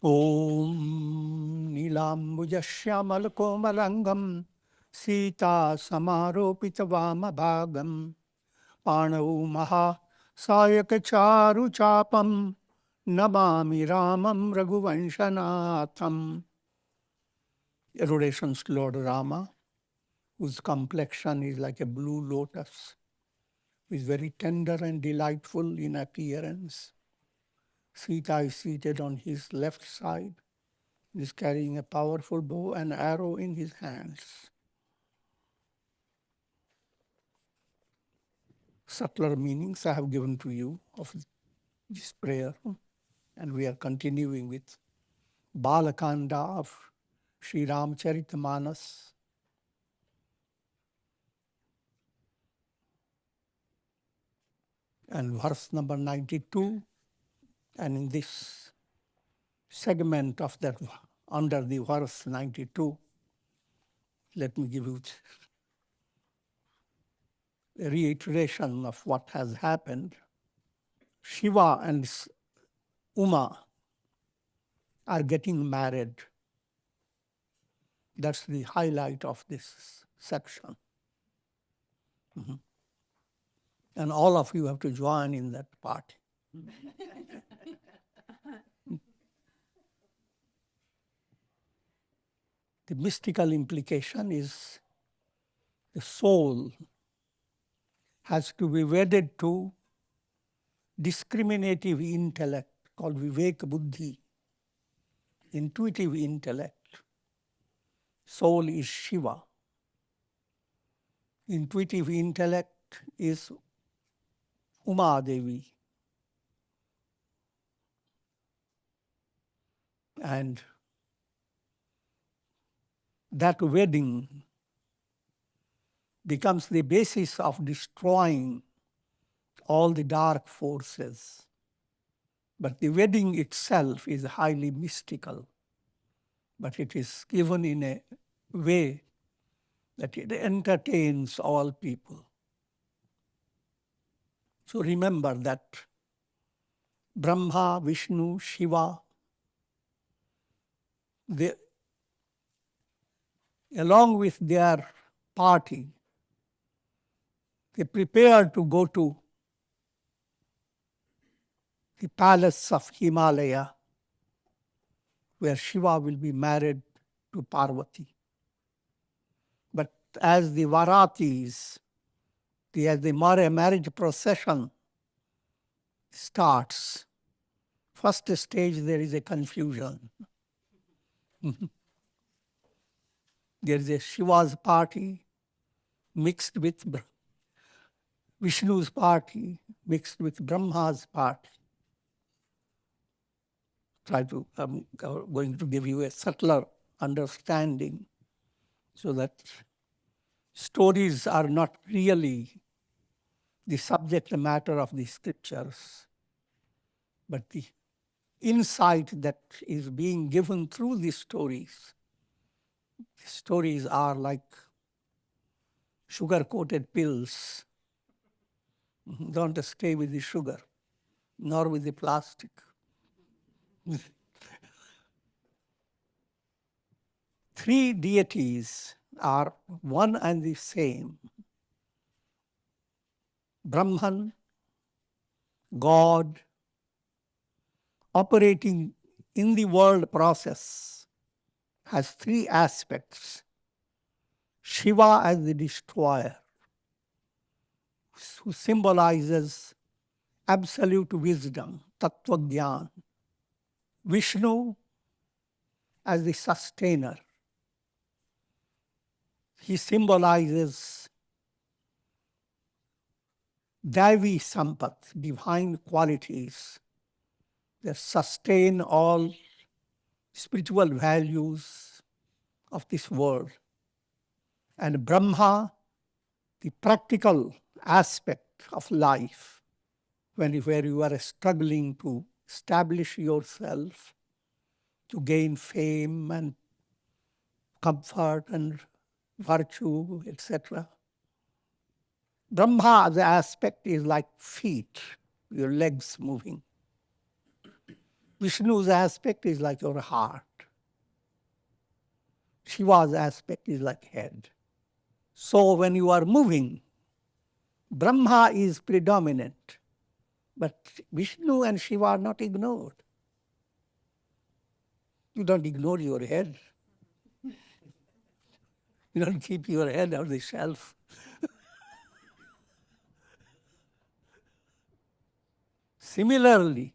Om Nilambujasyamalakomalangam Sita Samaropitavama Bhagam Panau Maha Sayakacharu Chapam Namami Ramam Raghuvanshanatham. Adorations to Lord Rama, whose complexion is like a blue lotus, who is very tender and delightful in appearance. Sita is seated on his left side. He is carrying a powerful bow and arrow in his hands. Subtler meanings I have given to you of this prayer, and we are continuing with Balakanda of Sri Ramcharitmanas. And verse number 92, and in this segment of that, under the verse 92, let me give you a reiteration of what has happened. Shiva and Uma are getting married. That's the highlight of this section. Mm-hmm. And all of you have to join in that party. The mystical implication is the soul has to be wedded to discriminative intellect called Vivek Buddhi, intuitive intellect. Soul is Shiva. Intuitive intellect is Uma Devi. And that wedding becomes the basis of destroying all the dark forces. But the wedding itself is highly mystical, but it is given in a way that it entertains all people. So remember that Brahma, Vishnu, Shiva, they, along with their party, they prepare to go to the palace of Himalaya, where Shiva will be married to Parvati. But as the Varatis, as the marriage procession starts, first stage there is a confusion. There is a Shiva's party mixed with Vishnu's party, mixed with Brahma's party. I'm going to give you a subtler understanding so that stories are not really the subject matter of the scriptures, but the insight that is being given through these stories. The stories are like sugar-coated pills. Don't stay with the sugar, nor with the plastic. Three deities are one and the same. Brahman, God, operating in the world process, has three aspects. Shiva as the destroyer, who symbolizes absolute wisdom, tattva gyan. Vishnu as the sustainer. He symbolizes Daivi Sampat, divine qualities that sustain all spiritual values of this world. And Brahma, the practical aspect of life, where you are struggling to establish yourself, to gain fame and comfort and virtue, etc. Brahma, the aspect is like feet, your legs moving. Vishnu's aspect is like your heart. Shiva's aspect is like head. So when you are moving, Brahma is predominant, but Vishnu and Shiva are not ignored. You don't ignore your head. You don't keep your head on the shelf. Similarly,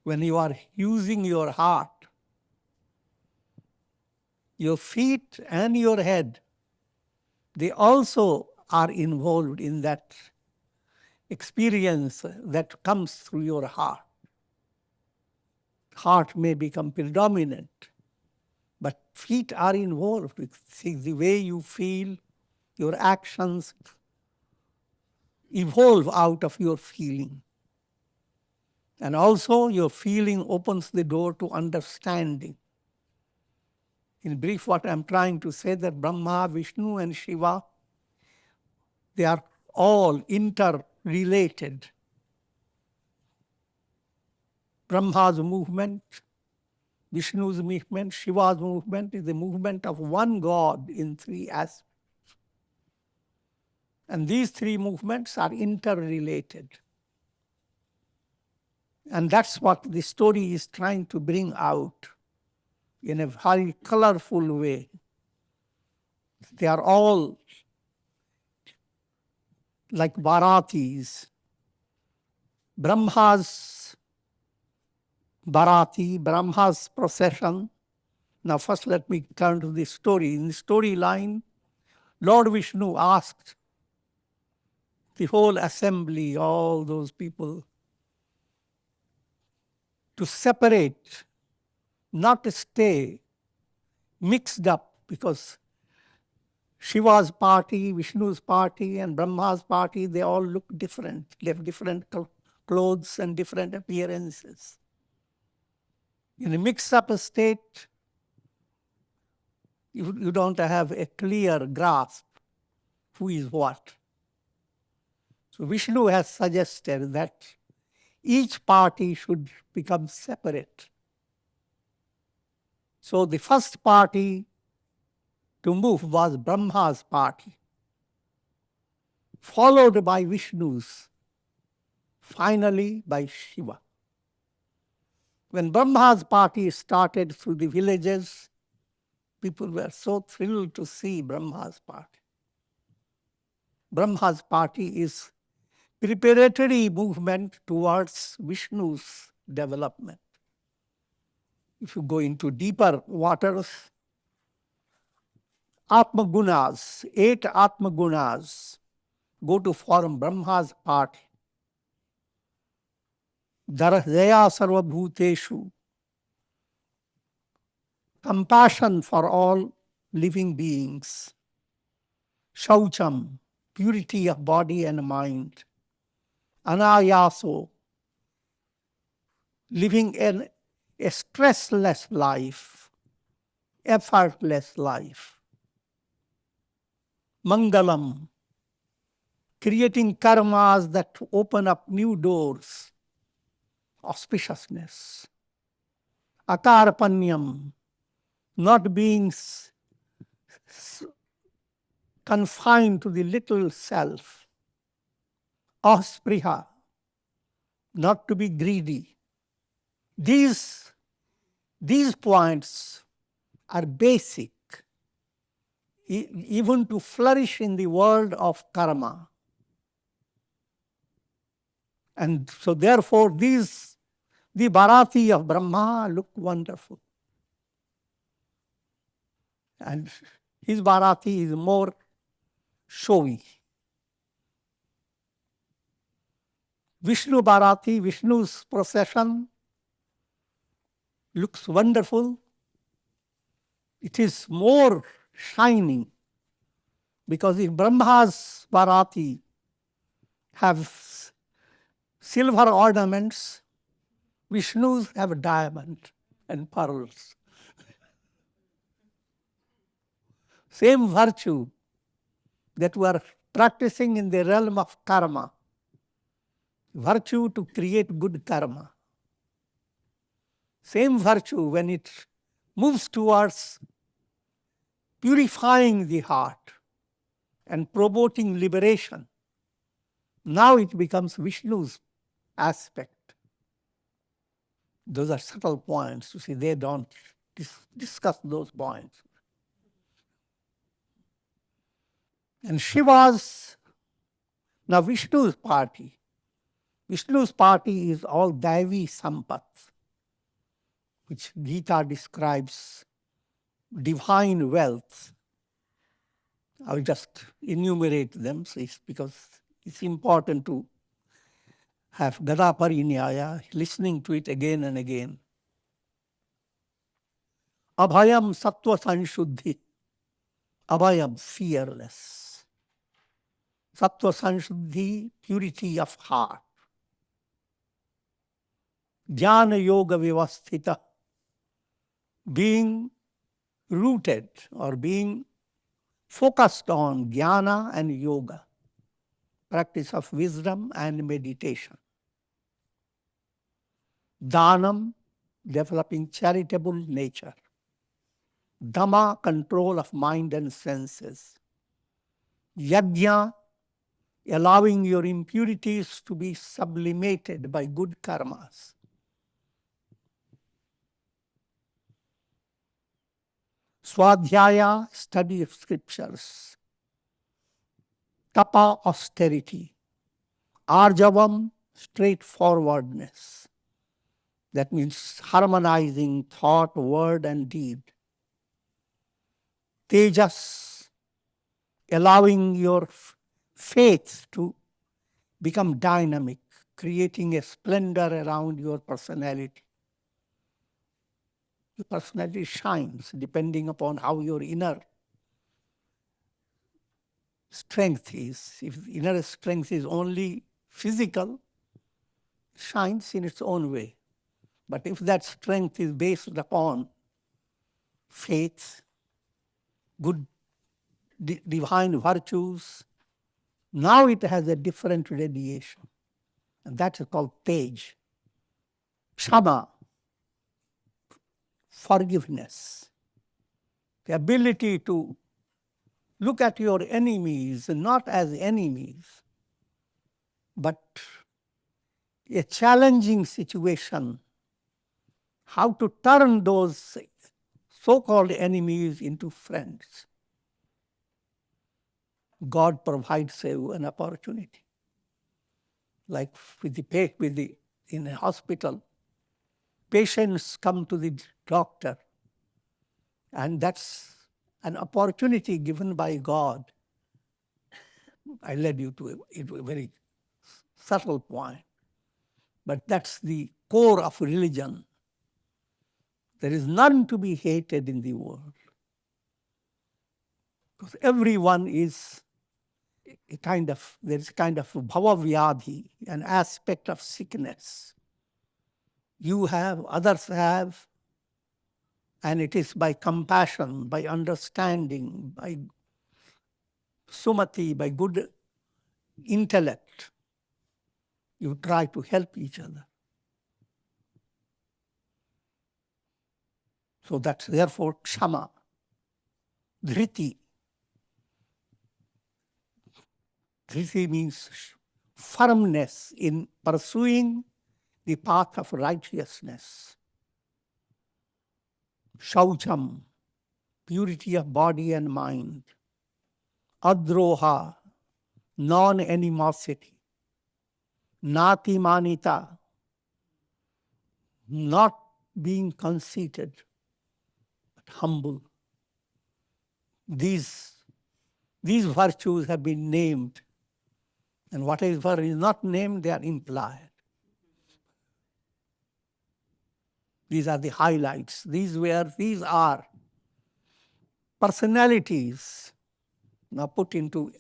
when you are using your heart, your feet and your head, they also are involved in that experience that comes through your heart. Heart may become predominant, but feet are involved with the way you feel, your actions evolve out of your feeling. And also your feeling opens the door to understanding. In brief, what I'm trying to say that Brahma, Vishnu, and Shiva, they are all interrelated. Brahma's movement, Vishnu's movement, Shiva's movement is the movement of one God in three aspects. And these three movements are interrelated. And that's what the story is trying to bring out in a very colorful way. They are all like Baratis. Brahma's Barati, Brahma's procession. Now first let me turn to the story. In the storyline, Lord Vishnu asked the whole assembly, all those people, to separate, not to stay mixed up, because Shiva's party, Vishnu's party, and Brahma's party, they all look different. They have different clothes and different appearances. In a mixed-up state, you don't have a clear grasp who is what. So Vishnu has suggested that each party should become separate. So the first party to move was Brahma's party, followed by Vishnu's, finally by Shiva. When Brahma's party started through the villages, people were so thrilled to see Brahma's party. Brahma's party is preparatory movement towards Vishnu's development. If you go into deeper waters, Atma Gunas, 8 Atma Gunas, go to form Brahma's party. Daya Sarva Bhuteshu, compassion for all living beings. Shaucham, purity of body and mind. Anayaso, living in a stressless life, effortless life. Mangalam, creating karmas that open up new doors, auspiciousness. Akarpanyam, not being confined to the little self. Aspriha, not to be greedy. These points are basic, even to flourish in the world of karma. And so therefore the Bharati of Brahma look wonderful. And his Bharati is more showy. Vishnu Bharati, Vishnu's procession looks wonderful. It is more shining, because if Brahma's Bharati have silver ornaments, Vishnu's have a diamond and pearls. Same virtue that we are practicing in the realm of karma, virtue to create good karma. Same virtue, when it moves towards purifying the heart and promoting liberation, now it becomes Vishnu's aspect. Those are subtle points. You see, they don't discuss those points. And Shiva's, now Vishnu's party. Vishnu's party is all Daivi Sampat, which Gita describes divine wealth. I'll just enumerate them, so because it's important to have Gada Parinyaya, listening to it again and again. Abhayam Sattva Sanshuddhi. Abhayam, fearless. Sattva Sanshuddhi, purity of heart. Jnana Yoga Vivasthita, being rooted or being focused on jnana and yoga, practice of wisdom and meditation. Dhanam, developing charitable nature. Dhamma, control of mind and senses. Yajna, allowing your impurities to be sublimated by good karmas. Swadhyaya, study of scriptures. Tapa, austerity. Arjavam, straightforwardness. That means harmonizing thought, word, and deed. Tejas, allowing your faith to become dynamic, creating a splendor around your personality. Your personality shines depending upon how your inner strength is. If the inner strength is only physical, it shines in its own way. But if that strength is based upon faith, good divine virtues, now it has a different radiation. And that is called Tej. Kshama, forgiveness. The ability to look at your enemies not as enemies, but a challenging situation. How to turn those so-called enemies into friends. God provides you an opportunity. Like in a hospital, patients come to the doctor, and that's an opportunity given by God. I led you to a very subtle point, but that's the core of religion. There is none to be hated in the world, because everyone is there is a kind of bhava vyadhi, an aspect of sickness. You have, others have, and it is by compassion, by understanding, by sumati, by good intellect, you try to help each other. So that's therefore kshama, dhriti. Dhriti means firmness in pursuing the path of righteousness. Shaucham, purity of body and mind. Adroha, non-animosity. Nati manita, not being conceited, but humble. These virtues have been named, and whatever is not named, they are implied. These are the highlights. These are personalities now put into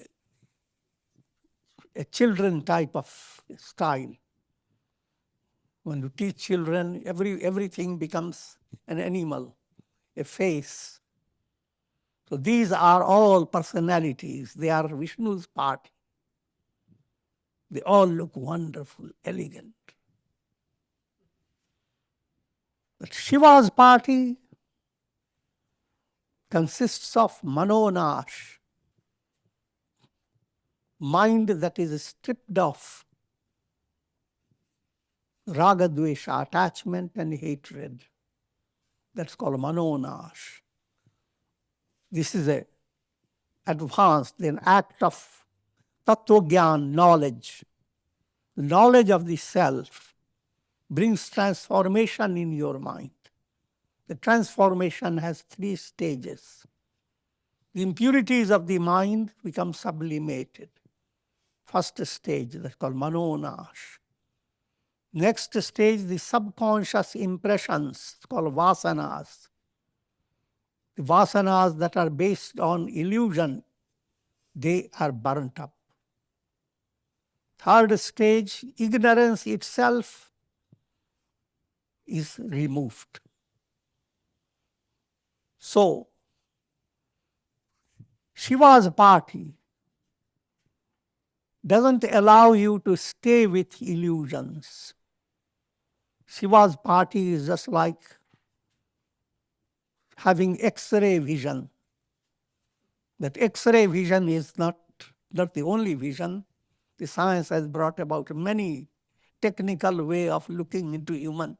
a children type of style. When you teach children, everything becomes an animal, a face. So these are all personalities. They are Vishnu's party. They all look wonderful, elegant. But Shiva's party consists of Manonasha, mind that is stripped of raga, dvesha, attachment and hatred. That's called Manonasha. This is a advanced, an act of tattva-gyan, knowledge. The knowledge of the self brings transformation in your mind. The transformation has 3 stages. The impurities of the mind become sublimated. First stage, that's called Manonasha. Next stage, the subconscious impressions, called vasanas. The vasanas that are based on illusion, they are burnt up. Third stage, ignorance itself is removed. So, Shiva's party doesn't allow you to stay with illusions. Shiva's party is just like having X-ray vision. That X-ray vision is not the only vision. The science has brought about many technical way of looking into human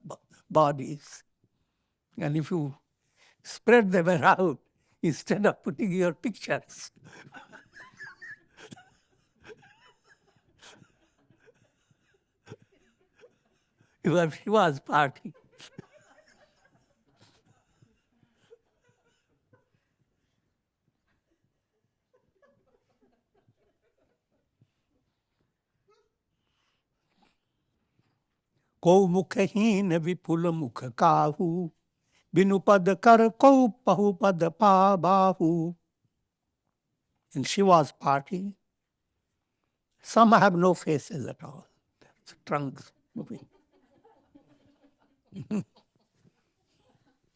bodies. And if you spread them around instead of putting your pictures, you have Shiva's party. Ko mukhahin vipul mukha kahu, binupad kar ko pahupad pa bahu. In Shiva's party, some have no faces at all. That's trunks moving.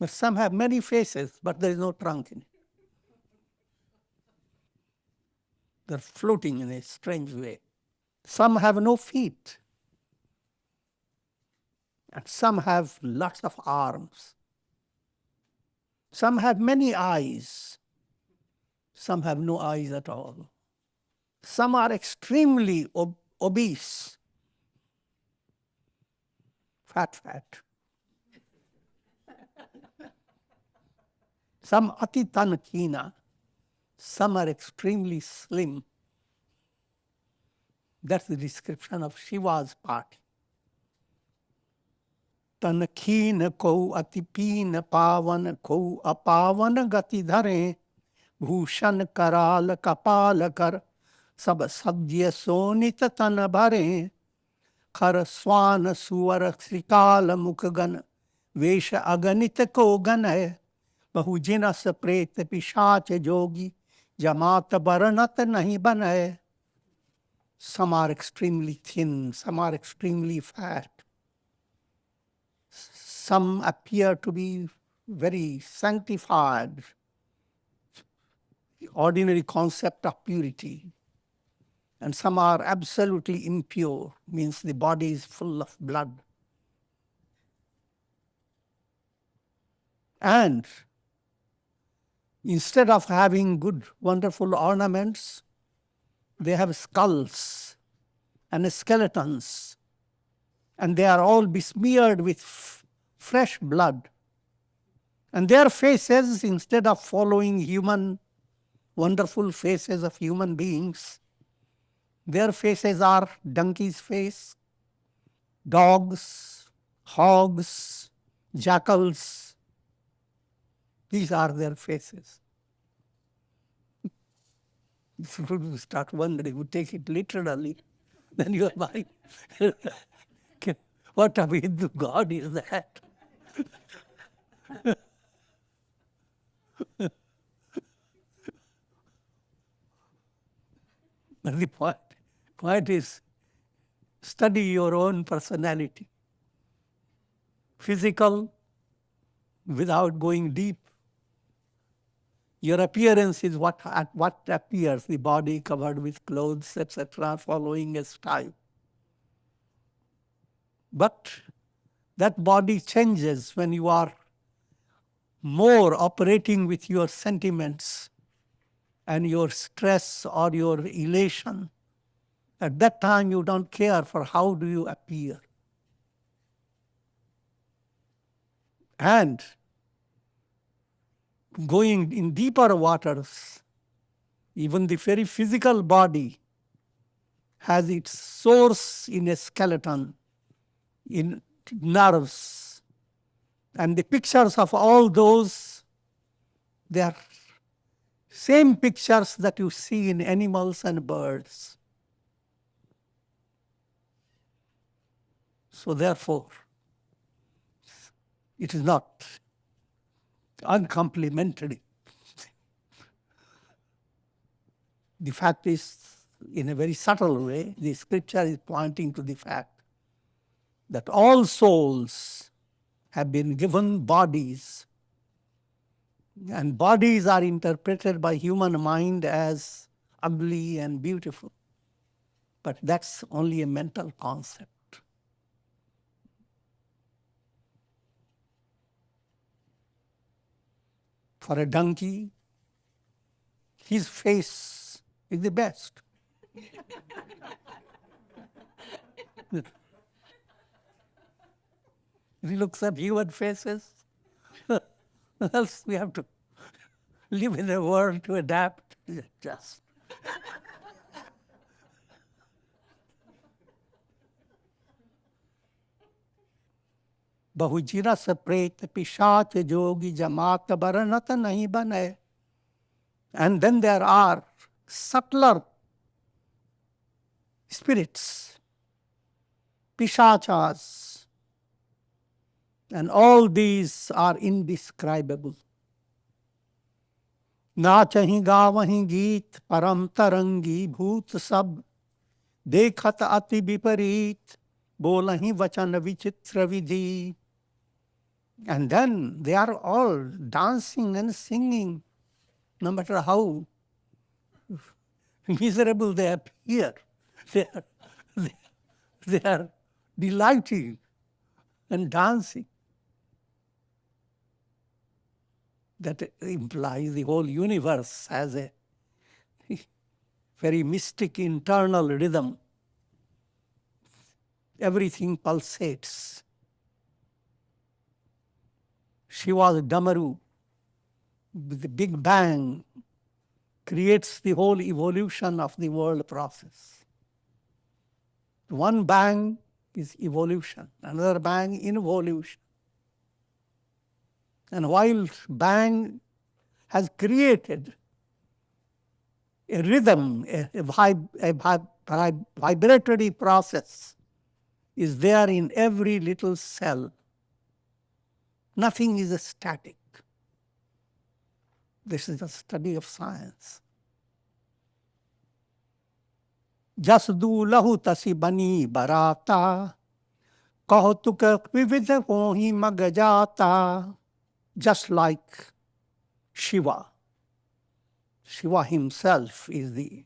But some have many faces, but there is no trunk in it. They're floating in a strange way. Some have no feet. And some have lots of arms. Some have many eyes. Some have no eyes at all. Some are extremely obese. Fat. Some atitanakina. Some are extremely slim. That's the description of Shiva's party. Tanakhin ko atipin pavan ko apavan gati dhare bhushan karal kapal kar sab sadhya sonit tan bhare khar swan suwar srikal mukgan vesha aganit ko ganay bahujinas pret pishach jogi jamat baranat nahi banay. Some are extremely thin, some are extremely fat. Some appear to be very sanctified, the ordinary concept of purity. And some are absolutely impure, means the body is full of blood. And instead of having good, wonderful ornaments, they have skulls and skeletons. And they are all besmeared with fresh blood. And their faces, instead of following wonderful faces of human beings, their faces are donkey's face, dogs, hogs, jackals. These are their faces. If you start wondering, you take it literally, then you are buying. What a Hindu god is that? But the point is, study your own personality. Physical, without going deep. Your appearance is what appears, the body covered with clothes, etc., following a style. But That body changes when you are more operating with your sentiments and your stress or your elation. At that time, you don't care for how do you appear. And going in deeper waters, even the very physical body has its source in a skeleton, in nerves. And the pictures of all those, they are same pictures that you see in animals and birds. So therefore, it is not uncomplimentary. The fact is, in a very subtle way, the scripture is pointing to the fact that all souls have been given bodies, and bodies are interpreted by human mind as ugly and beautiful. But that's only a mental concept. For a donkey, his face is the best. He looks at human faces. Else we have to live in a world to adapt. Just. बहुजिरस प्रेत पिशाच जोगी जमात बरनत नहीं बने. And then there are subtler spirits, pishachas, and all these are indescribable. ना चहीं गावहीं गीत परम तरंगी भूत सब देखत अति विपरीत बोलहीं वचन विचित्र विधि. And then they are all dancing and singing, no matter how miserable they appear. They are delighting and dancing. That implies the whole universe has a very mystic internal rhythm. Everything pulsates. Shiva's Damaru, with the Big Bang, creates the whole evolution of the world process. One bang is evolution, another bang involution. And while bang has created a rhythm, a vibratory process is there in every little cell. Nothing is static. This is the study of science. Jas du lahu tasi bani barata, kahotuk vividha hohi magajata. Just like Shiva. Shiva himself is the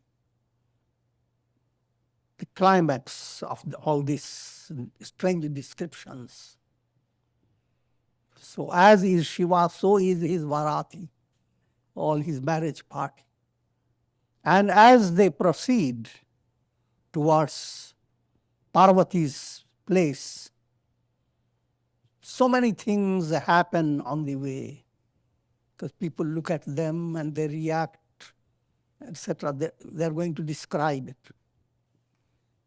climax of all these strange descriptions. So as is Shiva, so is his Varati, all his marriage party. And as they proceed towards Parvati's place, so many things happen on the way, because people look at them and they react, etc. They're going to describe it.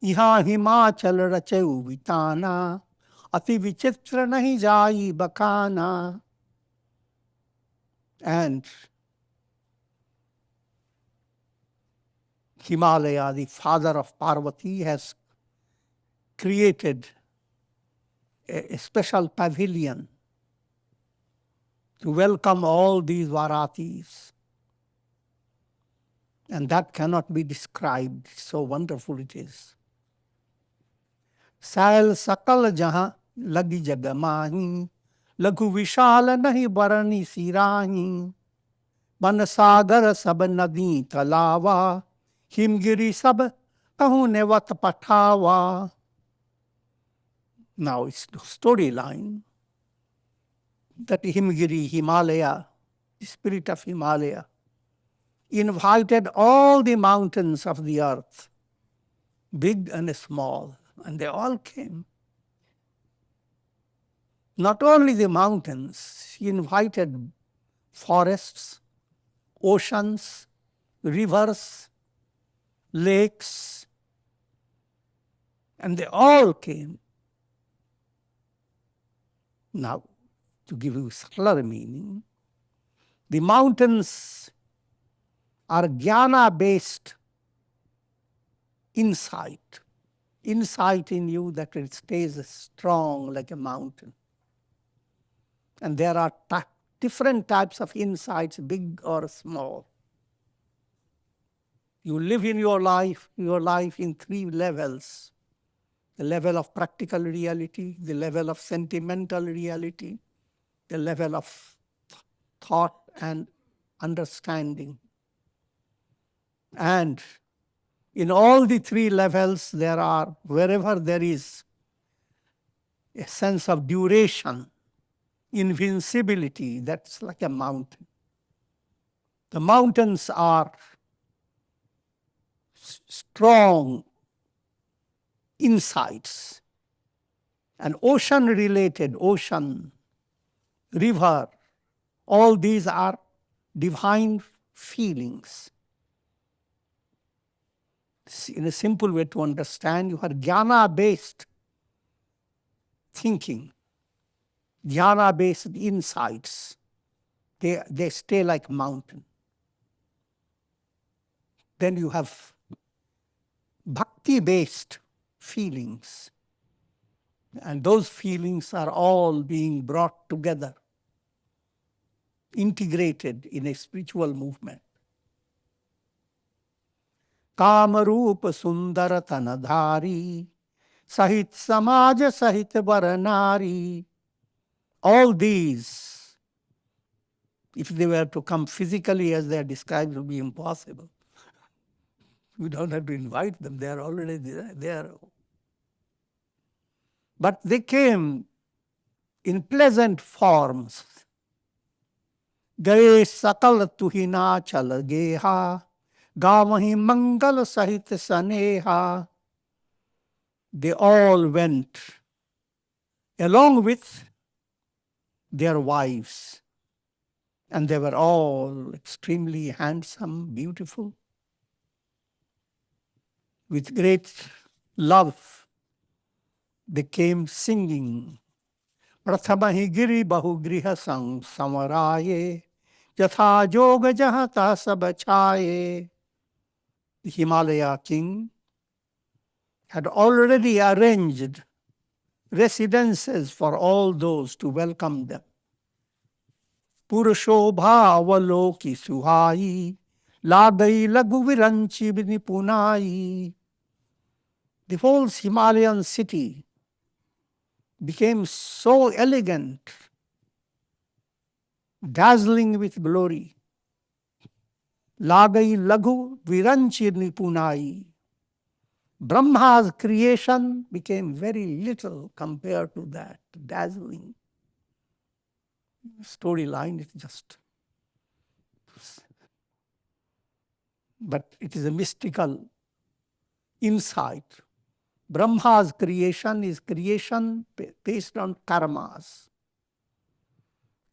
Iha Himachal rachau vitana, ati vichitra nahi jai bakana. And Himalaya, the father of Parvati, has created a special pavilion to welcome all these Varatis. And that cannot be described, so wonderful it is. Sail sakal jahan lagi jagamahi, lagu vishal nahi barani sirahi, ban sagar sab nadi talawa, himgiri sab kahune vat pathawa. Now it's the storyline that Himgiri, Himalaya, the spirit of Himalaya, invited all the mountains of the earth, big and small, and they all came. Not only the mountains, he invited forests, oceans, rivers, lakes, and they all came. Now, to give you subtler meaning, the mountains are jnana-based insight in you that it stays strong like a mountain. And there are different types of insights, big or small. You live in your life in three levels. The level of practical reality, the level of sentimental reality, the level of thought and understanding. And in all the three levels, wherever there is a sense of duration, invincibility, that's like a mountain. The mountains are strong insights. And ocean-related, ocean, river, all these are divine feelings. In a simple way to understand, you are jnana-based thinking, jnana-based insights. They stay like mountain. Then you have bhakti-based feelings. And those feelings are all being brought together, integrated in a spiritual movement. Kamarupa sundara tanadhari, sahit samaj sahit varanari. All these, if they were to come physically as they are described, would be impossible. We don't have to invite them, they are already there. But they came in pleasant forms. Gaye sakal tuhina chal geha, gavahi mangal sahit saneha. They all went along with their wives, and they were all extremely handsome, beautiful, with great love. They came singing, Prathamahi giri bahu griha sang samaraye, yatha yoga jahata sabachaye. The Himalaya king had already arranged residences for all those to welcome them. Purushobha avaloki suhai, lagai lagu viranchi nipunai. The whole Himalayan city became so elegant, dazzling with glory. Lagai lagu viranchi nipunai. Brahma's creation became very little compared to that dazzling storyline. It's just, but it is a mystical insight. Brahma's creation is creation based on karmas.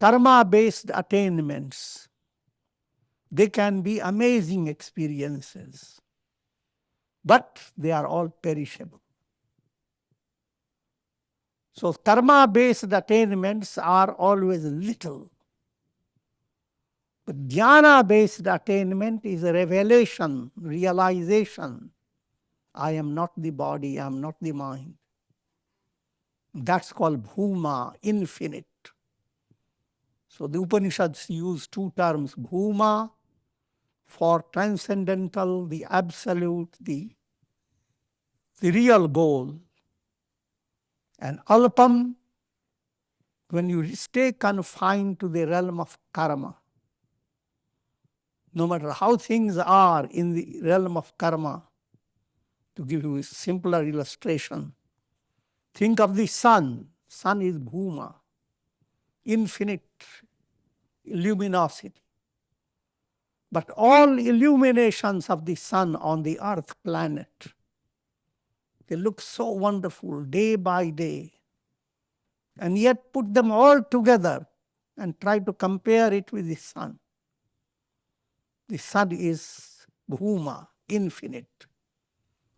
Karma-based attainments, they can be amazing experiences, but they are all perishable. So karma-based attainments are always little. But jnana-based attainment is a revelation, realization. I am not the body, I am not the mind. That's called bhuma, infinite. So the Upanishads use two terms, bhuma for transcendental, the absolute, the real goal, and alpam when you stay confined to the realm of karma. No matter how things are in the realm of karma, to give you a simpler illustration, Think of the sun. Sun is Bhuma, infinite luminosity. But all illuminations of the sun on the earth planet, they look so wonderful day by day. And yet put them all together and try to compare it with the sun. The sun is Bhuma, infinite.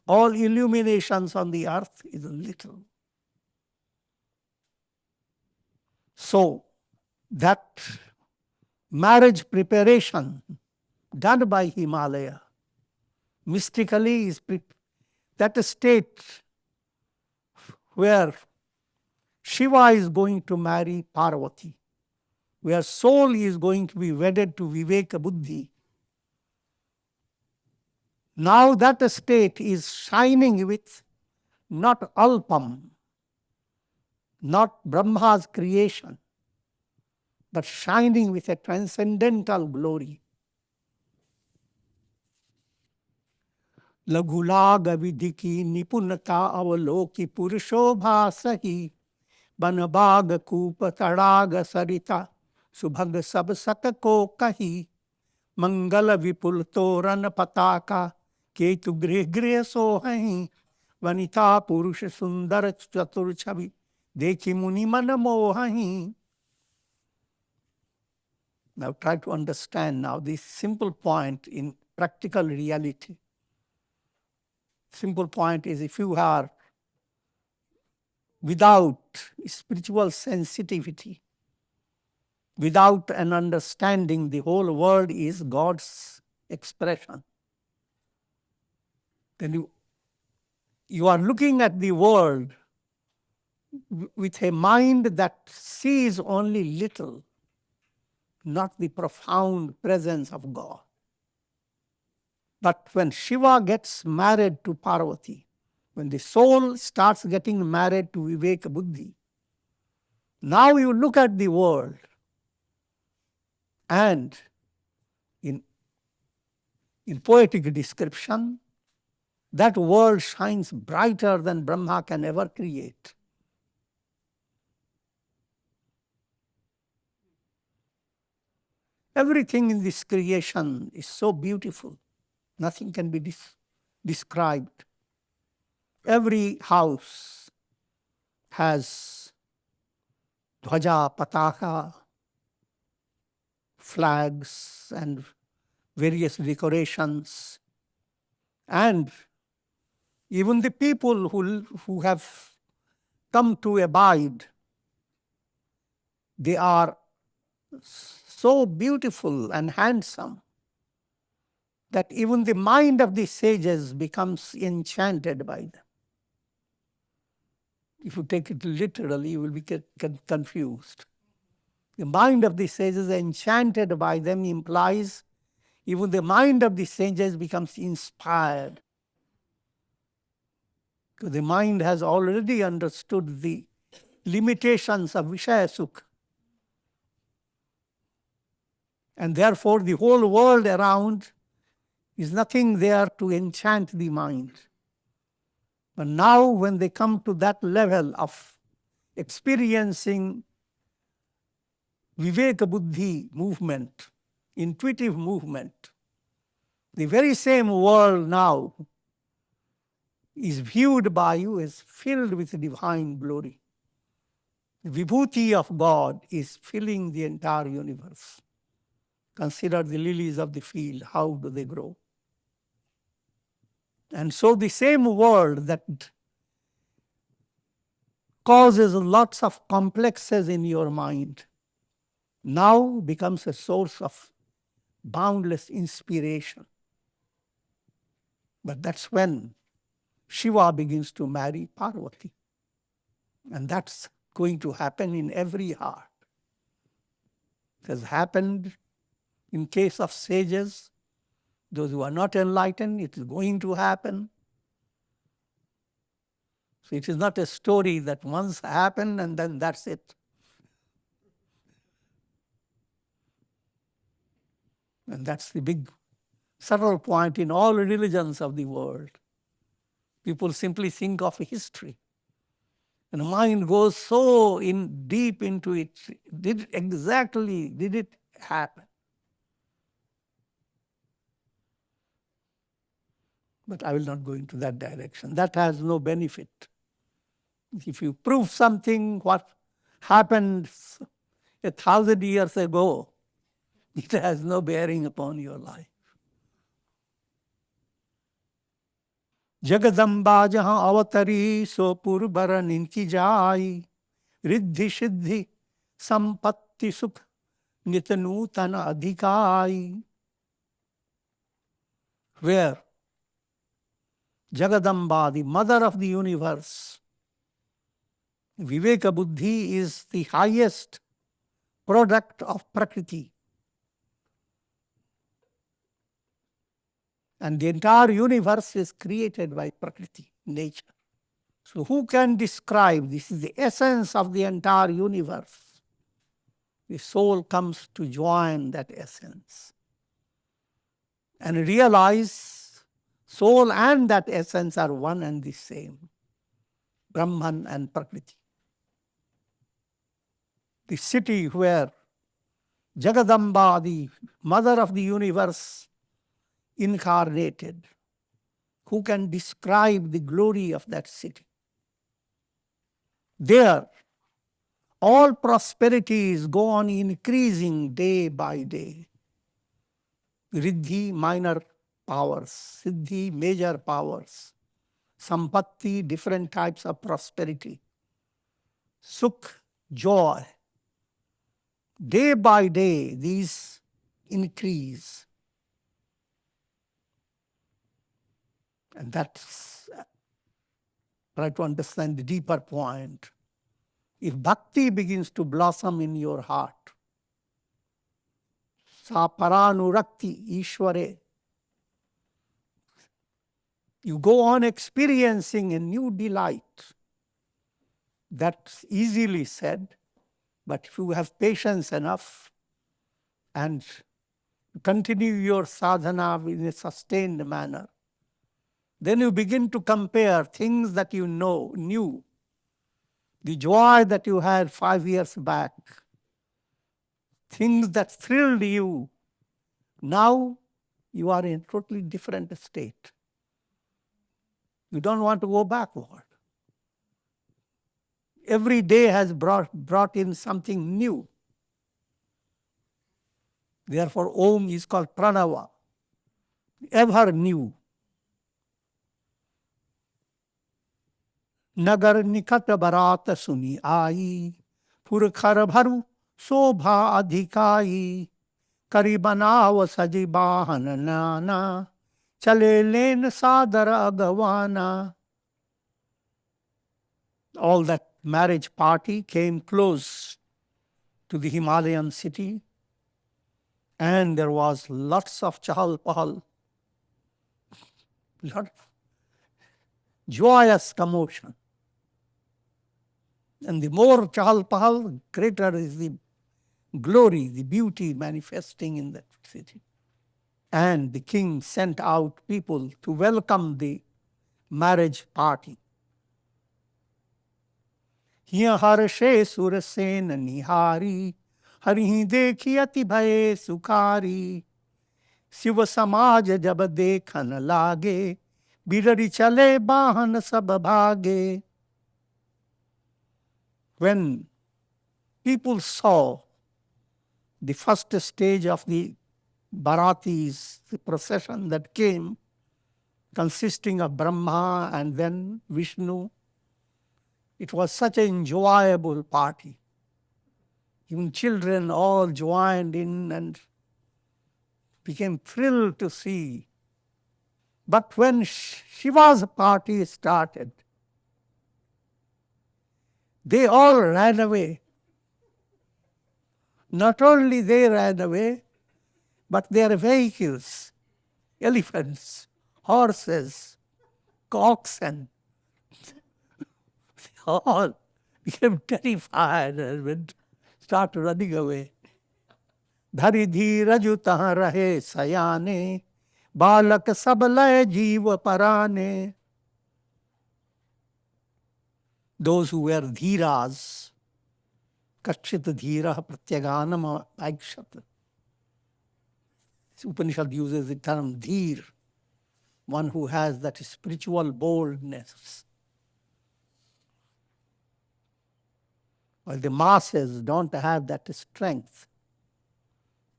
All illuminations on the earth is little. So that marriage preparation done by Himalaya mystically is that state where Shiva is going to marry Parvati, where soul is going to be wedded to Viveka Buddhi. Now that state is shining with not Alpam, not Brahma's creation, but shining with a transcendental glory. लघुलाग विधि की निपुणता अवलोकी पुरुषोभा सही बन बाग कूप तड़ाग सरिता सुभग सब सक को कही मंगल विपुल तोरण पताका केतु गृह गृह सोहहीं वनिता पुरुष सुंदर चतुर छवि देखी मुनि मन मोहहीं. Now try to understand now this simple point in practical reality. Simple point is, if you are without spiritual sensitivity, without an understanding, the whole world is God's expression, then you are looking at the world with a mind that sees only little, not the profound presence of God. But when Shiva gets married to Parvati, when the soul starts getting married to Viveka Buddhi, now you look at the world and in poetic description, that world shines brighter than Brahma can ever create. Everything in this creation is so beautiful. Nothing can be described. Every house has dhwaja, pataka, flags and various decorations. And even the people who have come to abide, they are so beautiful and handsome that even the mind of the sages becomes enchanted by them. If you take it literally, you will be confused. The mind of the sages enchanted by them implies even the mind of the sages becomes inspired. Because the mind has already understood the limitations of Vishaya Sukha. And therefore the whole world around is nothing there to enchant the mind. But now when they come to that level of experiencing Viveka Buddhi movement, intuitive movement, the very same world now is viewed by you as filled with divine glory. The Vibhuti of God is filling the entire universe. Consider the lilies of the field, how do they grow? And so the same world that causes lots of complexes in your mind now becomes a source of boundless inspiration. But that's when Shiva begins to marry Parvati. And that's going to happen in every heart. It has happened in case of sages. Those who are not enlightened, it is going to happen. So it is not a story that once happened and then that's it. And that's the big subtle point in all religions of the world. People simply think of history. And the mind goes so in deep into it. Did it happen? But I will not go into that direction. That has no benefit. If you prove something, what happened 1,000 years ago, it has no bearing upon your life. Jagdamba जहाँ अवतरी सो पुरबर निनकी जाई रिद्धि सिद्धि संपत्ति सुख नित नूतन अधिकाई. Where Jagadamba, the mother of the universe, Viveka Buddhi is the highest product of Prakriti. And the entire universe is created by Prakriti, nature. So who can describe? This is the essence of the entire universe. The soul comes to join that essence and realize soul and that essence are one and the same, Brahman and Prakriti. The city where Jagadamba, the mother of the universe, incarnated. Who can describe the glory of that city? There, all prosperities go on increasing day by day. Riddhi, minor powers. Siddhi, major powers. Sampatti, different types of prosperity. Sukh, joy. Day by day, these increase. And that's, try to understand the deeper point. If bhakti begins to blossom in your heart, sa paranurakti ishware, you go on experiencing a new delight. That's easily said, but if you have patience enough and continue your sadhana in a sustained manner, then you begin to compare things that you knew, the joy that you had 5 years back, things that thrilled you. Now you are in a totally different state. You don't want to go backward. Every day has brought in something new. Therefore, Om is called Pranava, ever new. Nagar nikat Barat suni ai, purkhar bharu sobha adhikai, karibanav saji bahan nana, chale len sadara agavana. All that marriage party came close to the Himalayan city, and there was lots of chahal-pahal, lot of joyous commotion. And the more chahal-pahal, greater is the glory, the beauty manifesting in that city. And the king sent out people to welcome the marriage party. Hiya harshe surasen nihari, harihi dekhi ati bhaye sukari. Shiv समाज जब देखन लागे, बिरड़ी चले बाहन सब भागे. When people saw the first stage of the Baratis, the procession that came, consisting of Brahma and then Vishnu, it was such an enjoyable party. Even children all joined in and became thrilled to see. But when Shiva's party started, they all ran away. Not only they ran away, but their vehicles, elephants, horses, oxen, all became terrified and started running away. धरि धीरज तहाँ रहे सयाने, बालक सब लय जीव पराने. those who were dhiras, kachit dhira pratyaganam aikshat. This Upanishad uses the term dhir, one who has that spiritual boldness. While the masses don't have that strength.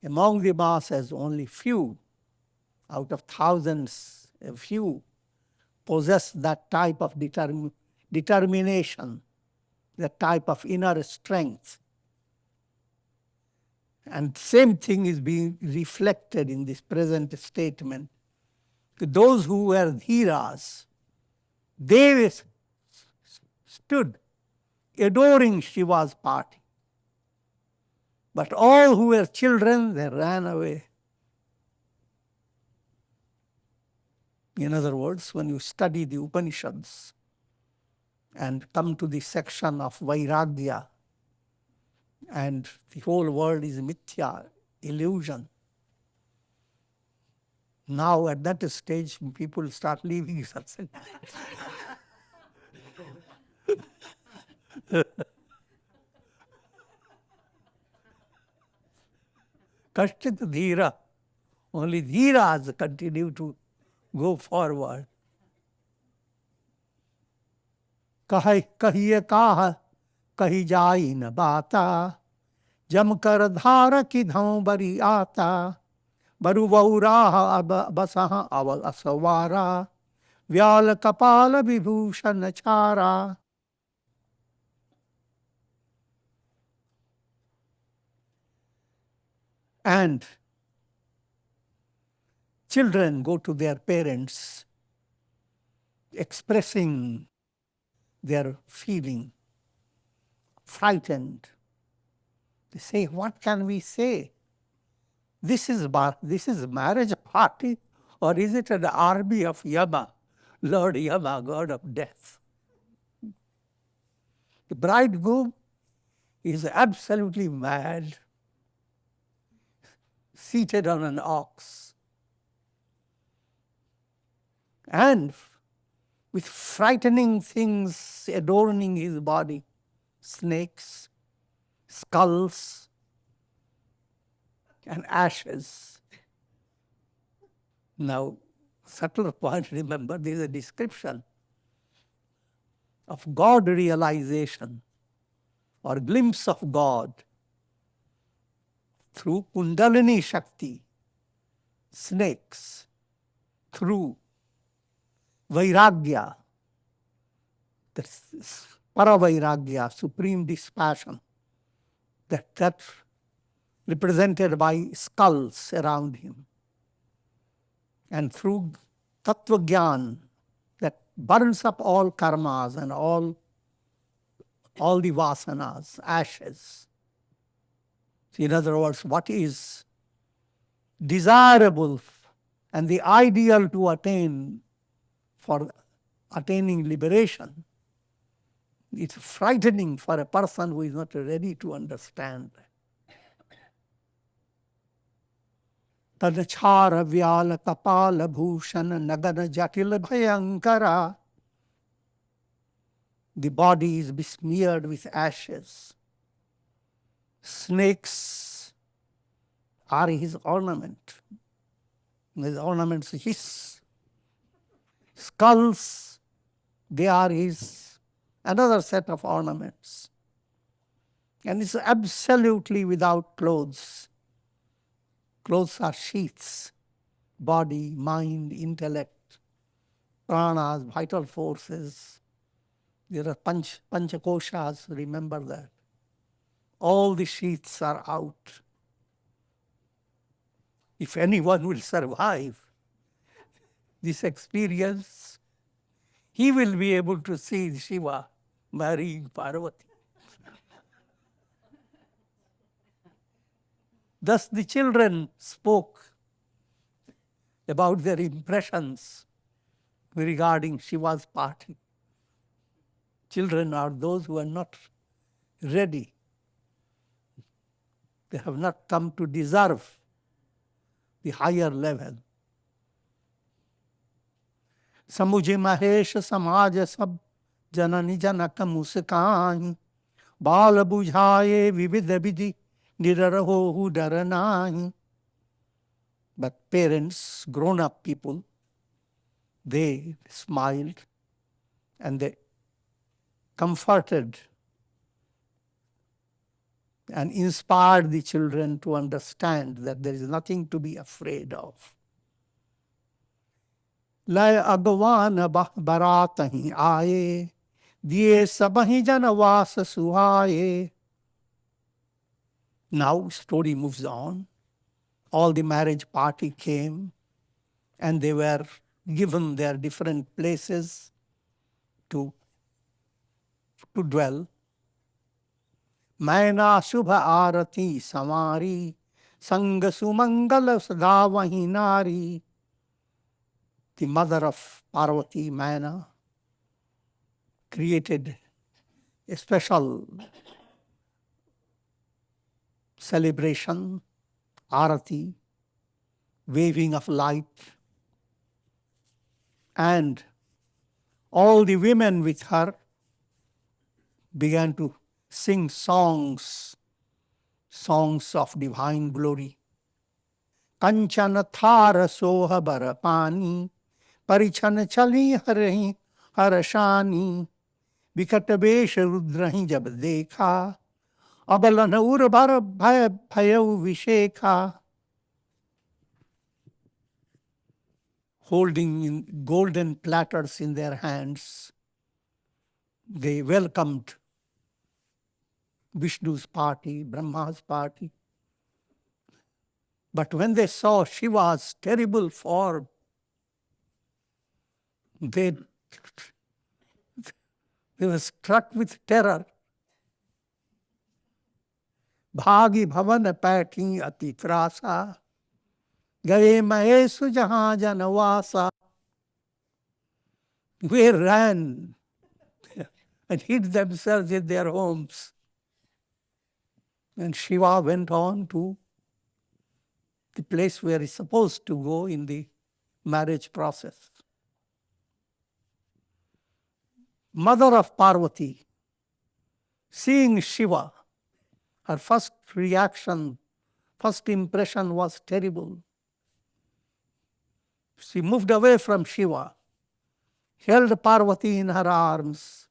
Among the masses, only few, out of thousands, a few possess that type of determination, that type of inner strength. And same thing is being reflected in this present statement. Those who were dhiras, they stood adoring Shiva's party. But all who were children, they ran away. In other words, when you study the Upanishads and come to the section of Vairagya, and the whole world is mithya, illusion. Now at that stage, people start leaving satsang. Kashchit dhira. Only dhiras continue to go forward. Kahiye kaha, kahi jai na bata, jam kar dhara ki dhaun bari aata, baru vauraha basaha aval asawara, vyal kapala vibhushan chara. And children go to their parents expressing their feeling, frightened. They say, what can we say? This is a marriage party, or is it an army of Yama, Lord Yama, God of death? The bridegroom is absolutely mad, seated on an ox, and with frightening things adorning his body, snakes, skulls, and ashes. Now, subtle point, remember, there is a description of God realization or glimpse of God through Kundalini Shakti, snakes, through Vairagya, that's Paravairagya, supreme dispassion, that represented by skulls around him. And through Tattva Gyan, that burns up all karmas and all the vasanas, ashes. So in other words, what is desirable and the ideal to attain for attaining liberation, it's frightening for a person who is not ready to understand. Tadachara vyala kapala bhushana nagana jatil bhayankara. The body is besmeared with ashes. Snakes are his ornament. His ornaments hiss. Skulls, they are his another set of ornaments. And it's absolutely without clothes. Clothes are sheaths, body, mind, intellect, pranas, vital forces. There are panchakoshas, remember that. All the sheaths are out. If anyone will survive this experience, he will be able to see Shiva marrying Parvati. Thus the children spoke about their impressions regarding Shiva's party. Children are those who are not ready. They have not come to deserve the higher level. Samuje Mahesh Samaj Sab जननी जनक मुस्कान, बाल बुझाए विविध विधि, निरहो डर नाही. But parents, grown-up people, they smiled and they comforted and inspired the children to understand that there is nothing to be afraid of. लय अगवान बारात ही आए, दिए सबहि जनवास सुहाए. Now story moves on. All the marriage party came and they were given their different places to dwell. Maina Shubha Arati Samari, Sanga Sumangala Sadavahi Nari. The mother of Parvati, Maina, created a special celebration, Arati, waving of light, and all the women with her began to sing songs of divine glory. Kanchana thara soha barapani, परिछन चली हरहि हरशानी. विकट वेश रुद्रहि जब देखा, अबलन उर भर भय भयउ Vishekha. Holding in golden platters in their hands, they welcomed Vishnu's party, Brahma's party. But when they saw Shiva's terrible form, they were struck with terror. Bhagi bhavan paiti ati trasa, gaye mahesu jahan janavasa. They ran and hid themselves in their homes. And Shiva went on to the place where he's supposed to go in the marriage process. Mother of Parvati, seeing Shiva, her first reaction, first impression was terrible. She moved away from Shiva, held Parvati in her arms.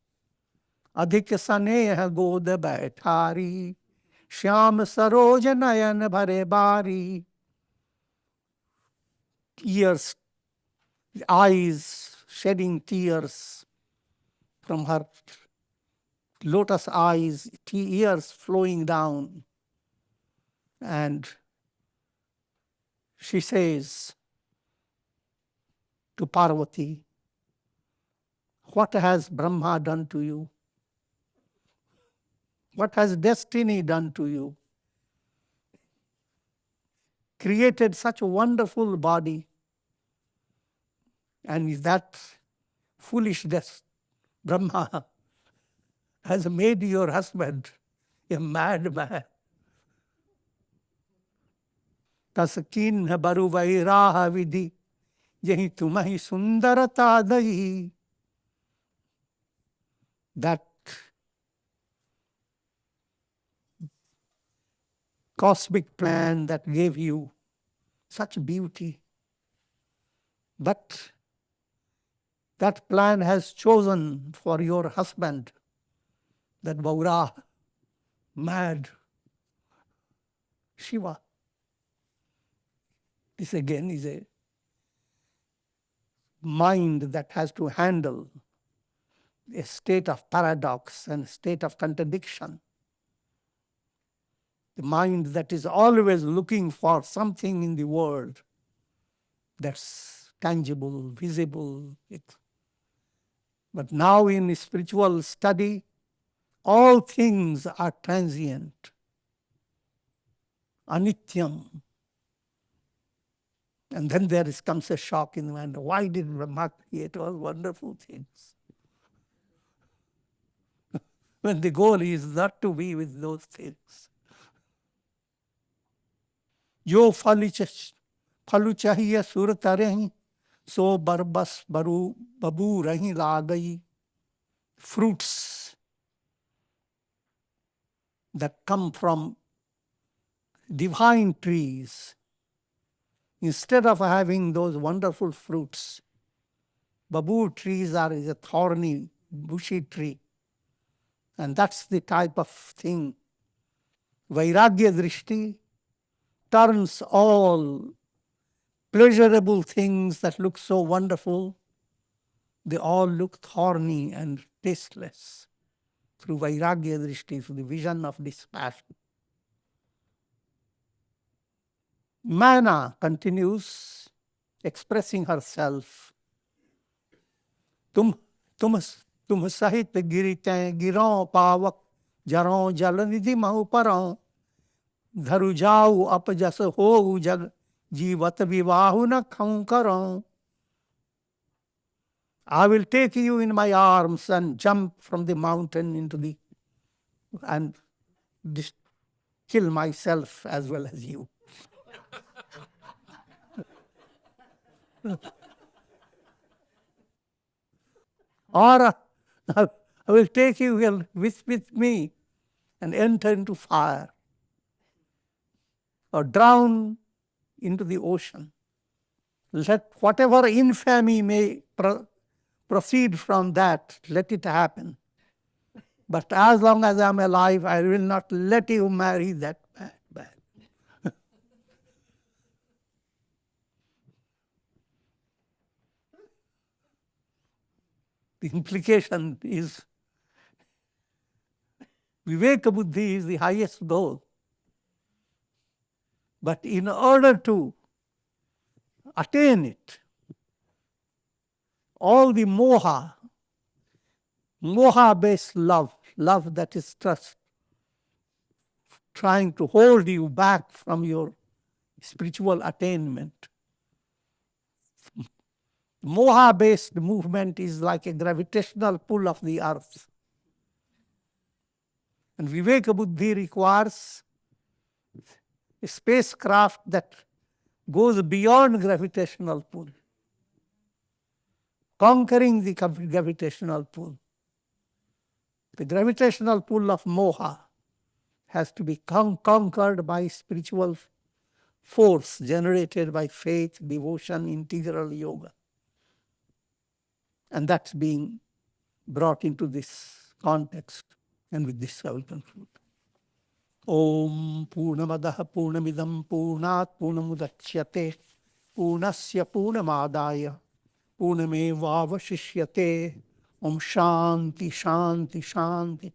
Adhik saneha god baithari, shyam saroj nayan bhare bari. Tears, eyes shedding tears from her lotus eyes, tears flowing down. And she says to Parvati, what has Brahma done to you? What has destiny done to you? Created such a wonderful body, and that foolishness, Brahma, has made your husband a madman. Tasakin baru vairaha vidhi, yahi tumahi sundarata dahi. That cosmic plan that gave you such beauty, but that plan has chosen for your husband that Vaura, mad Shiva. This again is a mind that has to handle a state of paradox and a state of contradiction. The mind that is always looking for something in the world that's tangible, visible. But now in spiritual study, all things are transient, anityam. And then comes a shock in the mind. Why did Brahma create all wonderful things? When the goal is not to be with those things. Jo phalu chahiye surat rahi, so barbas babu rahi la gayi. fruits that come from divine trees, instead of having those wonderful fruits, babur trees are is a thorny, bushy tree. And that's the type of thing. Vairagya drishti turns all pleasurable things that look so wonderful, they all look thorny and tasteless through vairagya drishti, through the vision of dispassion. Maina continues expressing herself. Tum sahit girite giron pavak jaron jalanidhi mahuparon dharu jau apajas ho jag jivat vivahu na khankaron. I will take you in my arms and jump from the mountain into the and kill myself as well as you. Or I will take you with me and enter into fire or drown into the ocean. Let whatever infamy may proceed from that, let it happen. But as long as I'm alive, I will not let you marry that man. The implication is Viveka Buddhi is the highest goal. But in order to attain it, all the moha-based love that is trust, trying to hold you back from your spiritual attainment. Moha-based movement is like a gravitational pull of the earth. And Viveka Buddhi requires a spacecraft that goes beyond gravitational pull, conquering the gravitational pull. The gravitational pull of moha has to be conquered by spiritual force generated by faith, devotion, integral yoga. And that's being brought into this context. And with this I will conclude. Om Purnamadaha Purnamidam Purnat Purnamudachyate Purnasya Purnamadaya Purnamevavashishyate. Om Shanti Shanti Shanti.